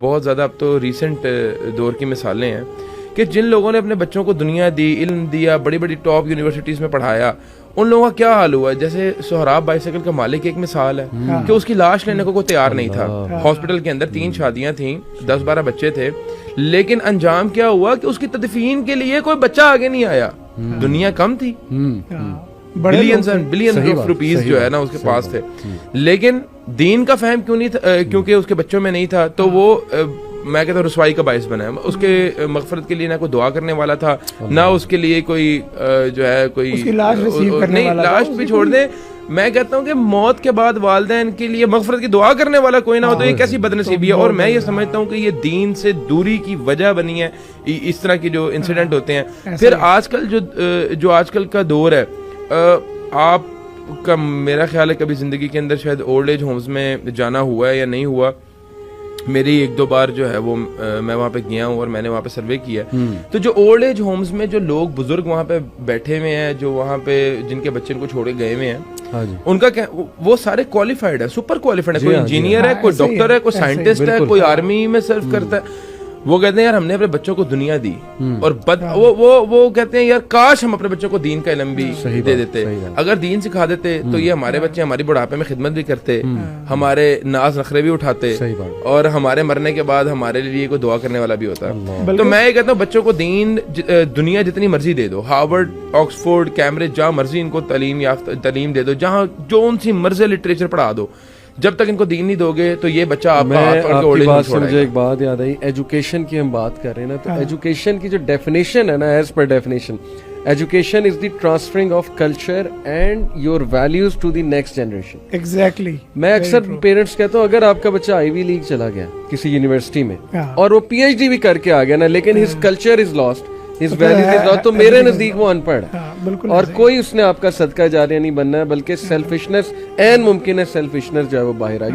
بہت زیادہ اب تو ریسنٹ دور کی مثالیں ہیں کہ جن لوگوں نے اپنے بچوں کو دنیا دی، علم دیا، بڑی بڑی ٹاپ یونیورسٹیز میں پڑھایا، ان لوگوں کا کیا حال ہوا ہے. جیسے سہراب بائیسیکل کا مالک ایک مثال ہے کہ اس کی لاش لینے کو کوئی تیار نہیں تھا. ہاسپٹل کے اندر 3 شادیاں تھیں، 10-12 بچے تھے، لیکن انجام کیا ہوا کہ اس کی تدفین کے لیے کوئی بچہ آگے نہیں آیا. دنیا کم تھی، بلینز آف روپیز جو ہے نا اس کے پاس تھے، لیکن دین کا فہم کیوں نہیں تھا؟ کیونکہ اس کے بچوں میں نہیں تھا، تو وہ میں کہتا ہوں رسوائی کا باعث بنا ہے. اس کے مغفرت کے لیے نہ کوئی دعا کرنے والا تھا، نہ اس کے لیے کوئی جو ہے کوئی لاش بھی چھوڑ دیں. میں کہتا ہوں کہ موت کے بعد والدین کے لیے مغفرت کی دعا کرنے والا کوئی نہ ہو تو یہ کیسی بد نصیبی ہے. اور میں یہ سمجھتا ہوں کہ یہ دین سے دوری کی وجہ بنی ہے اس طرح کی جو انسیڈنٹ ہوتے ہیں. پھر آج کل جو آج کل کا دور ہے، آپ کا میرا خیال ہے کبھی زندگی کے اندر شاید اولڈ ایج ہومز میں جانا ہوا ہے یا نہیں ہوا. میری 1-2 بار جو ہے وہ میں وہاں پہ گیا ہوں اور میں نے وہاں پہ سروے کیا ہے. تو جو اولڈ ایج ہومز میں جو لوگ بزرگ وہاں پہ بیٹھے ہوئے ہیں، جو وہاں پہ جن کے بچے ان کو چھوڑے گئے ہوئے ہیں، ان کا کیا وہ سارے کوالیفائڈ ہے، سپر کوالیفائڈ ہے. کوئی انجینئر ہے، کوئی ڈاکٹر ہے، کوئی سائنٹسٹ ہے، کوئی آرمی میں سرو کرتا ہے. وہ کہتے ہیں یار ہم نے اپنے بچوں کو دنیا دی، اور وہ کہتے ہیں یار کاش ہم اپنے بچوں کو دین کا علم بھی دے دیتے. اگر دین سکھا دیتے تو یہ ہمارے بچے ہماری بڑھاپے میں خدمت بھی کرتے، ہمارے ناز نخرے بھی اٹھاتے، اور ہمارے مرنے کے بعد ہمارے لیے کوئی دعا کرنے والا بھی ہوتا. تو میں یہ کہتا ہوں بچوں کو دنیا جتنی مرضی دے دو، ہارورڈ، آکسفورڈ، کیمبرج، جہاں مرضی ان کو تعلیم دے دو، جہاں جو ان سی مرضی لٹریچر پڑھا دو، جب تک ان کو دین نہیں دو گے تو یہ بچہ آپ کا ہاتھ پکڑ کے اولڈ ایج میں چھوڑے گا. مجھے ایک بات یاد آئی، ایجوکیشن کی ہم بات کر رہے ہیں نا، تو ایجوکیشن کی جو ڈیفینیشن ہے نا، as per definition education is the transferring of culture and your values to the next generation. Exactly. میں اکثر پیرنٹس کہتا ہوں اگر آپ کا بچہ آئی وی لیگ چلا گیا کسی یونیورسٹی میں اور وہ پی ایچ ڈی بھی کر کے آ گیا نا، لیکن his culture is last, his values is last, تو میرے نزدیک وہ ان پڑھ ہے. اور کوئی اس نے آپ کا صدقہ جاریہ نہیں بننا ہے، بلکہ سیلفشنس، این ممکن ہے سیلفشنس جو ہے وہ باہر آ گیا.